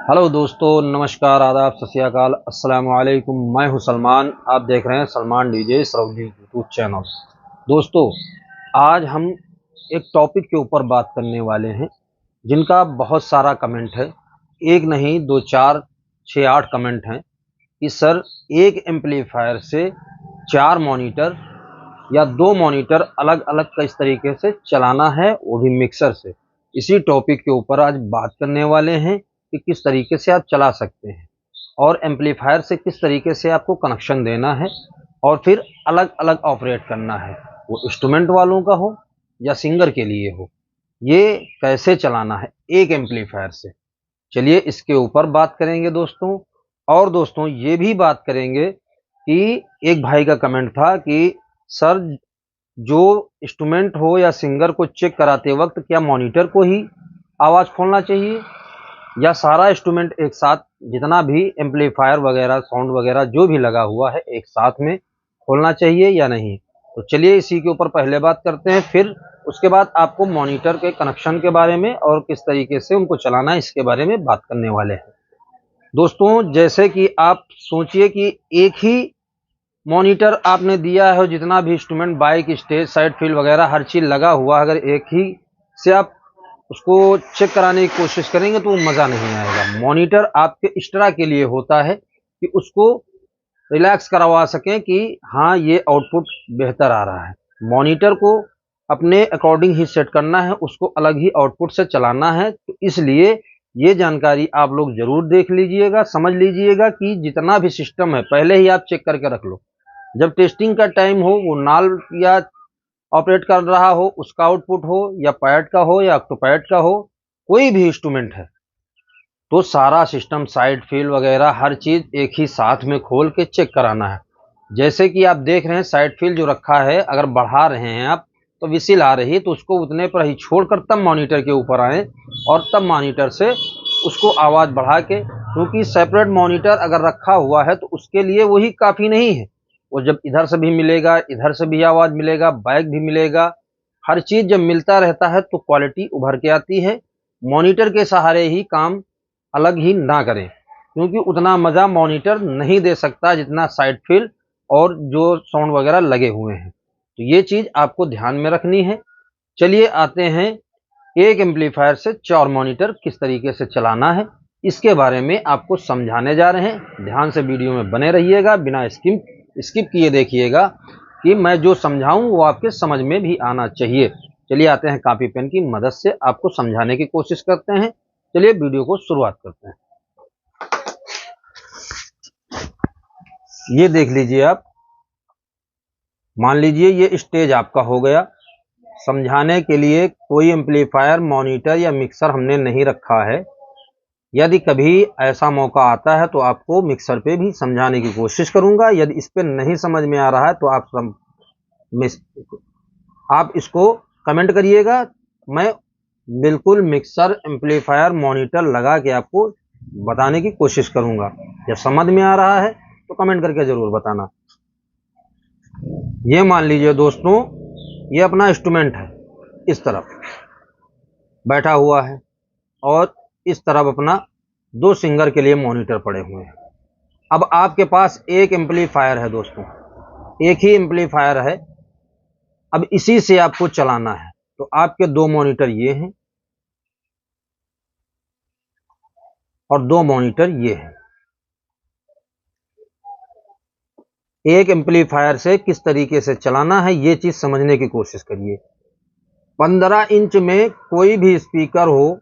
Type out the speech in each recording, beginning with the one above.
Hello दोस्तों, नमस्कार, आदाब, सत श्री अकाल, अस्सलाम वालेकुम। मैं हूं सलमान। आप देख रहे हैं Salman DJ Saudi YouTube channel. दोस्तों, आज हम एक टॉपिक के ऊपर बात करने वाले हैं जिनका बहुत सारा कमेंट है। एक नहीं, दो, चार, छः, आठ कमेंट हैं कि सर एक एम्पलीफायर से चार मॉनिटर या दो मॉनिटर अलग अलग किस तरीके से चलाना है, वो भी मिक्सर से। इसी टॉपिक के ऊपर आज बात करने वाले हैं कि किस तरीके से आप चला सकते हैं और एम्पलीफायर से किस तरीके से आपको कनेक्शन देना है और फिर अलग अलग ऑपरेट करना है, वो इंस्ट्रूमेंट वालों का हो या सिंगर के लिए हो, ये कैसे चलाना है एक एम्पलीफायर से। चलिए इसके ऊपर बात करेंगे दोस्तों। और दोस्तों ये भी बात करेंगे कि एक भाई का कमेंट था कि सर जो इंस्ट्रूमेंट हो या सिंगर को चेक कराते वक्त क्या मॉनिटर को ही आवाज़ खोलना चाहिए या सारा इंस्ट्रूमेंट एक साथ, जितना भी एम्पलीफायर वगैरह साउंड वगैरह जो भी लगा हुआ है एक साथ में खोलना चाहिए या नहीं। तो चलिए इसी के ऊपर पहले बात करते हैं, फिर उसके बाद आपको मॉनिटर के कनेक्शन के बारे में और किस तरीके से उनको चलाना है इसके बारे में बात करने वाले हैं। दोस्तों, जैसे कि आप सोचिए कि एक ही मॉनिटर आपने दिया है और जितना भी instrument, bike, stage, side feel वगैरह हर चीज़ लगा हुआ, अगर एक ही से आप उसको चेक कराने की कोशिश करेंगे तो मज़ा नहीं आएगा। मॉनिटर आपके एक्स्ट्रा के लिए होता है कि उसको रिलैक्स करवा सकें कि हाँ ये आउटपुट बेहतर आ रहा है। मॉनिटर को अपने अकॉर्डिंग ही सेट करना है, उसको अलग ही आउटपुट से चलाना है। तो इसलिए ये जानकारी आप लोग ज़रूर देख लीजिएगा, समझ लीजिएगा कि जितना भी सिस्टम है पहले ही आप चेक करके रख लो। जब टेस्टिंग का टाइम हो, वो नाल या ऑपरेट कर रहा हो, उसका आउटपुट हो या पैड का हो या ऑक्टोपैड का हो, कोई भी इंस्ट्रूमेंट है तो सारा सिस्टम, साइड फील वगैरह हर चीज़ एक ही साथ में खोल के चेक कराना है। जैसे कि आप देख रहे हैं साइड फील जो रखा है, अगर बढ़ा रहे हैं आप तो विसिल आ रही है, तो उसको उतने पर ही छोड़कर तब मॉनिटर के ऊपर आए और तब मॉनिटर से उसको आवाज़ बढ़ा के, क्योंकि सेपरेट मॉनिटर अगर रखा हुआ है तो उसके लिए वही काफ़ी नहीं है। वो जब इधर से भी मिलेगा, इधर से भी आवाज़ मिलेगा, बैक भी मिलेगा, हर चीज़ जब मिलता रहता है तो क्वालिटी उभर के आती है। मॉनिटर के सहारे ही काम अलग ही ना करें, क्योंकि उतना मज़ा मॉनिटर नहीं दे सकता जितना साइड फील और जो साउंड वगैरह लगे हुए हैं। तो ये चीज़ आपको ध्यान में रखनी है। चलिए आते हैं, एक एम्पलीफायर से चार मॉनिटर किस तरीके से चलाना है इसके बारे में आपको समझाने जा रहे हैं। ध्यान से वीडियो में बने रहिएगा, बिना स्किप किए देखिएगा कि मैं जो समझाऊं वो आपके समझ में भी आना चाहिए। चलिए आते हैं, कॉपी पेन की मदद से आपको समझाने की कोशिश करते हैं। चलिए वीडियो को शुरुआत करते हैं। ये देख लीजिए आप, मान लीजिए ये स्टेज आपका हो गया। समझाने के लिए कोई एम्पलीफायर, मॉनिटर या मिक्सर हमने नहीं रखा है। यदि कभी ऐसा मौका आता है तो आपको मिक्सर पे भी समझाने की कोशिश करूंगा। यदि इस पे नहीं समझ में आ रहा है तो आप इसको कमेंट करिएगा। मैं बिल्कुल मिक्सर, एम्पलीफायर, मॉनिटर लगा के आपको बताने की कोशिश करूंगा। जब समझ में आ रहा है तो कमेंट करके ज़रूर बताना। ये मान लीजिए दोस्तों, ये अपना इंस्ट्रूमेंट है, इस तरफ बैठा हुआ है और इस तरफ अपना दो सिंगर के लिए मॉनिटर पड़े हुए हैं। अब आपके पास एक एम्पलीफायर है दोस्तों, एक ही एम्पलीफायर है। अब इसी से आपको चलाना है। तो आपके दो मॉनिटर ये हैं और दो मॉनिटर ये हैं। एक एम्पलीफायर से किस तरीके से चलाना है ये चीज़ समझने की कोशिश करिए। 15 इंच में कोई भी स्पीकर हो,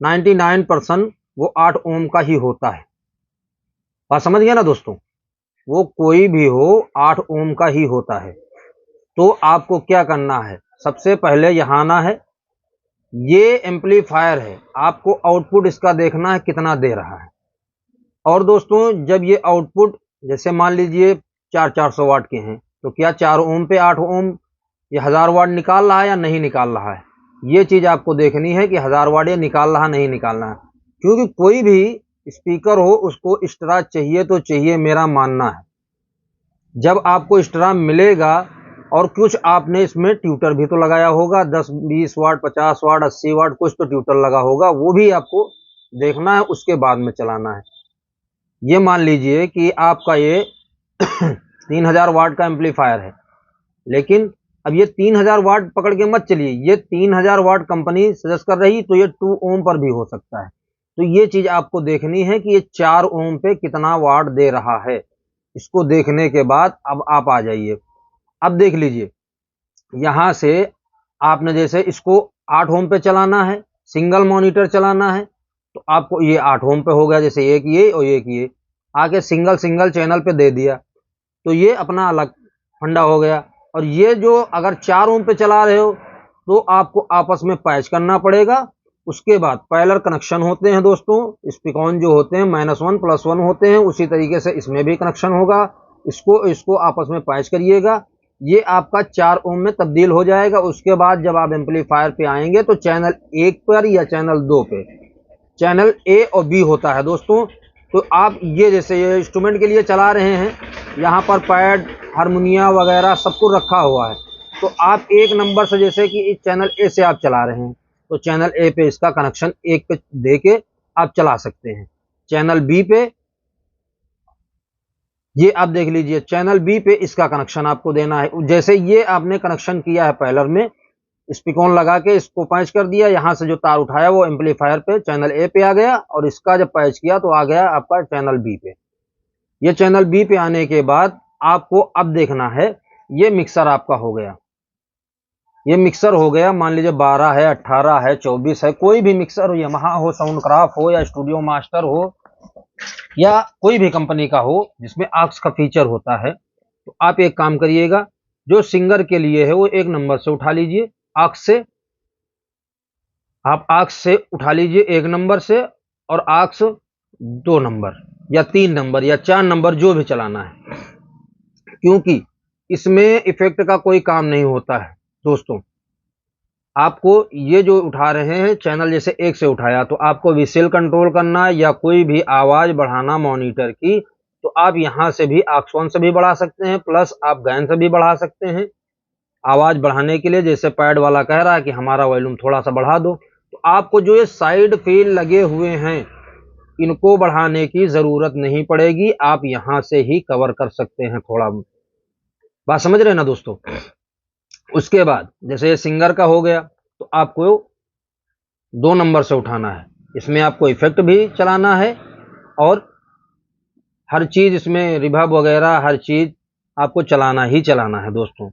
99% वो 8 ओम का ही होता है। बात समझ गया ना दोस्तों? वो कोई भी हो 8 ओम का ही होता है। तो आपको क्या करना है, सबसे पहले यहाँ आना है। ये एम्पलीफायर है, आपको आउटपुट इसका देखना है कितना दे रहा है। और दोस्तों जब ये आउटपुट, जैसे मान लीजिए 400 वाट के हैं, तो क्या 4 ओम पे 8 ओम ये 1000 वाट निकाल रहा है या नहीं निकाल रहा है, ये चीज़ आपको देखनी है कि 1000 वाट ये निकाल रहा नहीं निकाल रहा है। क्योंकि कोई भी स्पीकर हो उसको एक्स्ट्रा चाहिए तो चाहिए, मेरा मानना है। जब आपको एक्स्ट्रा मिलेगा और कुछ आपने इसमें ट्यूटर भी तो लगाया होगा, 10 20 वाट, 50 वाट, 80 वाट, कुछ तो ट्यूटर लगा होगा, वो भी आपको देखना है, उसके बाद में चलाना है। ये मान लीजिए कि आपका ये 3000 वाट का एम्पलीफायर है, लेकिन अब ये 3000 वाट पकड़ के मत चलिए, ये 3000 वाट कंपनी सजेस्ट कर रही, तो ये 2 ओम पर भी हो सकता है। तो ये चीज आपको देखनी है कि ये 4 ओम पे कितना वाट दे रहा है। इसको देखने के बाद अब आप आ जाइए। अब देख लीजिए, यहां से आपने जैसे इसको 8 ओम पे चलाना है, सिंगल मॉनिटर चलाना है, तो आपको ये 8 ओम पे हो गया, जैसे एक ये और एक ये आके सिंगल सिंगल चैनल पे दे दिया, तो ये अपना अलग फंडा हो गया। और ये जो अगर 4 ओम पे चला रहे हो तो आपको आपस में पैच करना पड़ेगा। उसके बाद पैरेलल कनेक्शन होते हैं दोस्तों, स्पीकॉन जो होते हैं -1 +1 होते हैं, उसी तरीके से इसमें भी कनेक्शन होगा। इसको इसको आपस में पैच करिएगा, ये आपका 4 ओम में तब्दील हो जाएगा। उसके बाद जब आप एम्पलीफायर पे आएंगे तो चैनल 1 पर या चैनल 2 पे, चैनल ए और बी होता है दोस्तों। तो आप ये जैसे ये इंस्ट्रूमेंट के लिए चला रहे हैं, यहाँ पर पैड हारमोनिया वगैरह सब कुछ रखा हुआ है, तो आप एक नंबर से जैसे कि इस चैनल ए से आप चला रहे हैं, तो चैनल ए पे इसका कनेक्शन 1 पे दे के आप चला सकते हैं। चैनल बी पे ये आप देख लीजिए, चैनल बी पे इसका कनेक्शन आपको देना है। जैसे ये आपने कनेक्शन किया है पैरेलल में, स्पीकॉन लगा के इसको पैच कर दिया, यहाँ से जो तार उठाया वो एम्पलीफायर पे चैनल ए पे आ गया, और इसका जब पैच किया तो आ गया आपका चैनल बी पे। ये चैनल बी पे आने के बाद आपको अब देखना है, ये मिक्सर आपका हो गया, ये मिक्सर हो गया। मान लीजिए 12 है, 18 है, 24 है, कोई भी मिक्सर हो, यमहा हो, साउंडक्राफ्ट हो, या स्टूडियो मास्टर हो, या कोई भी कंपनी का हो जिसमें आक्स का फीचर होता है, तो आप एक काम करिएगा, जो सिंगर के लिए है वो 1 नंबर से उठा लीजिए, आक्स से आप आक्स से उठा लीजिए 1 नंबर से, और आक्स 2 नंबर या 3 नंबर या 4 नंबर जो भी चलाना है, क्योंकि इसमें इफेक्ट का कोई काम नहीं होता है दोस्तों। आपको ये जो उठा रहे हैं चैनल, जैसे 1 से उठाया, तो आपको विसेल कंट्रोल करना है या कोई भी आवाज बढ़ाना मॉनिटर की, तो आप यहां से भी आक्स 1 से भी बढ़ा सकते हैं, प्लस आप गैन से भी बढ़ा सकते हैं। आवाज बढ़ाने के लिए जैसे पैड वाला कह रहा है कि हमारा वॉल्यूम थोड़ा सा बढ़ा दो, तो आपको जो ये साइड फील लगे हुए हैं इनको बढ़ाने की जरूरत नहीं पड़ेगी, आप यहां से ही कवर कर सकते हैं थोड़ा। बात समझ रहे हैं ना दोस्तों। उसके बाद जैसे ये सिंगर का हो गया, तो आपको 2 नंबर से उठाना है, इसमें आपको इफेक्ट भी चलाना है और हर चीज इसमें रिवर्ब वगैरह हर चीज आपको चलाना ही चलाना है दोस्तों।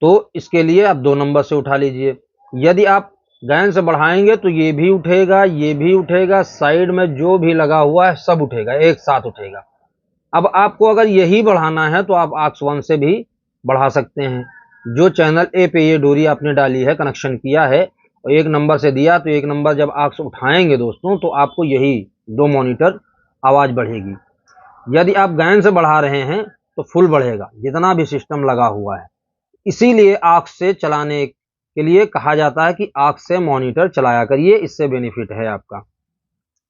तो इसके लिए आप 2 नंबर से उठा लीजिए। यदि आप गैन से बढ़ाएंगे तो ये भी उठेगा, ये भी उठेगा, साइड में जो भी लगा हुआ है सब उठेगा, एक साथ उठेगा। अब आपको अगर यही बढ़ाना है तो आप आक्स 1 से भी बढ़ा सकते हैं। जो चैनल ए पे ये डोरी आपने डाली है, कनेक्शन किया है और 1 नंबर से दिया, तो 1 नंबर जब आक्स उठाएंगे दोस्तों तो आपको यही 2 मॉनिटर आवाज बढ़ेगी। यदि आप गैन से बढ़ा रहे हैं तो फुल बढ़ेगा जितना भी सिस्टम लगा हुआ है। इसीलिए आक्स से चलाने के लिए कहा जाता है कि आक्स से मॉनिटर चलाया करिए, इससे बेनिफिट है आपका।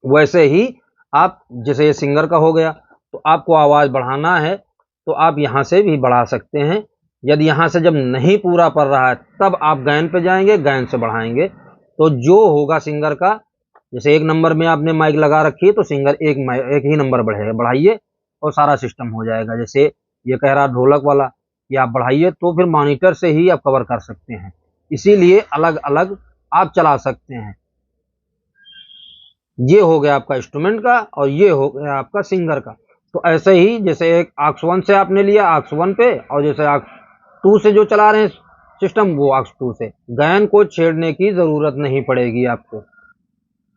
वैसे ही आप जैसे ये सिंगर का हो गया, तो आपको आवाज बढ़ाना है तो आप यहां से भी बढ़ा सकते हैं। यदि यहां से जब नहीं पूरा पड़ रहा है तब आप गैन पे जाएंगे, गैन से बढ़ाएंगे, तो जो होगा सिंगर का, जैसे 1 नंबर में आपने माइक लगा रखी है तो सिंगर एक ही नंबर बढ़ेगा, बढ़ाइए और सारा सिस्टम हो जाएगा। जैसे ये कह रहा ढोलक वाला कि आप बढ़ाइए, तो फिर मॉनिटर से ही आप कवर कर सकते हैं। इसीलिए अलग अलग आप चला सकते हैं। ये हो गया आपका इंस्ट्रूमेंट का और ये हो गया आपका सिंगर का। तो ऐसे ही जैसे एक आक्स 1 से आपने लिया आक्स 1 पे, और जैसे आक्स 2 से जो चला रहे हैं सिस्टम, वो आक्स 2 से, गैन को छेड़ने की जरूरत नहीं पड़ेगी आपको।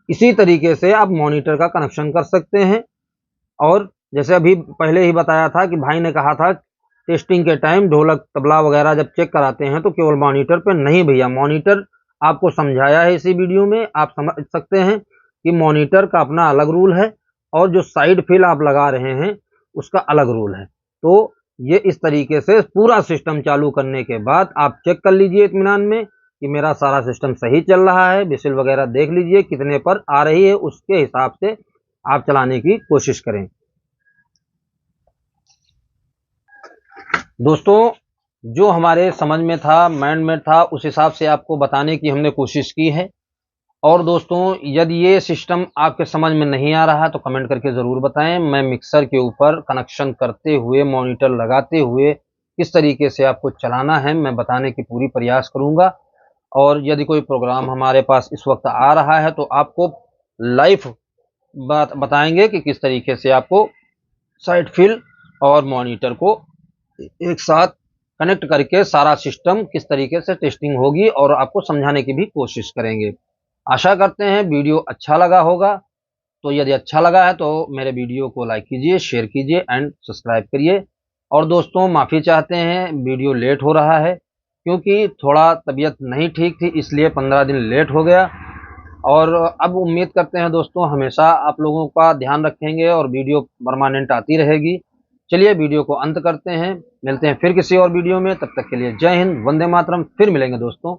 इसी तरीके से आप मॉनिटर का कनेक्शन कर सकते हैं। और जैसे अभी पहले ही बताया था कि भाई ने कहा था टेस्टिंग के टाइम ढोलक तबला वगैरह जब चेक कराते हैं तो केवल मॉनिटर पे, नहीं भैया, मॉनिटर आपको समझाया है इसी वीडियो में, आप समझ सकते हैं कि मॉनिटर का अपना अलग रूल है और जो साइड फिल आप लगा रहे हैं उसका अलग रूल है। तो ये इस तरीके से पूरा सिस्टम चालू करने के बाद आप चेक कर लीजिए इत्मीनान में कि मेरा सारा सिस्टम सही चल रहा है। बिसिल वगैरह देख लीजिए कितने पर आ रही है, उसके हिसाब से आप चलाने की कोशिश करें दोस्तों। जो हमारे समझ में था, माइंड में था, उस हिसाब से आपको बताने की हमने कोशिश की है। और दोस्तों, यदि ये सिस्टम आपके समझ में नहीं आ रहा तो कमेंट करके ज़रूर बताएं। मैं मिक्सर के ऊपर कनेक्शन करते हुए, मॉनिटर लगाते हुए किस तरीके से आपको चलाना है मैं बताने की पूरी प्रयास करूंगा। और यदि कोई प्रोग्राम हमारे पास इस वक्त आ रहा है तो आपको लाइव बात बताएंगे कि किस तरीके से आपको साइड फिल और मॉनिटर को एक साथ कनेक्ट करके सारा सिस्टम किस तरीके से टेस्टिंग होगी, और आपको समझाने की भी कोशिश करेंगे। आशा करते हैं वीडियो अच्छा लगा होगा। तो यदि अच्छा लगा है तो मेरे वीडियो को लाइक कीजिए, शेयर कीजिए एंड सब्सक्राइब करिए। और दोस्तों, माफ़ी चाहते हैं वीडियो लेट हो रहा है, क्योंकि थोड़ा तबीयत नहीं ठीक थी, इसलिए 15 दिन लेट हो गया। और अब उम्मीद करते हैं दोस्तों हमेशा आप लोगों का ध्यान रखेंगे और वीडियो परमानेंट आती रहेगी। चलिए वीडियो को अंत करते हैं, मिलते हैं फिर किसी और वीडियो में। तब तक के लिए जय हिंद, वंदे मातरम। फिर मिलेंगे दोस्तों।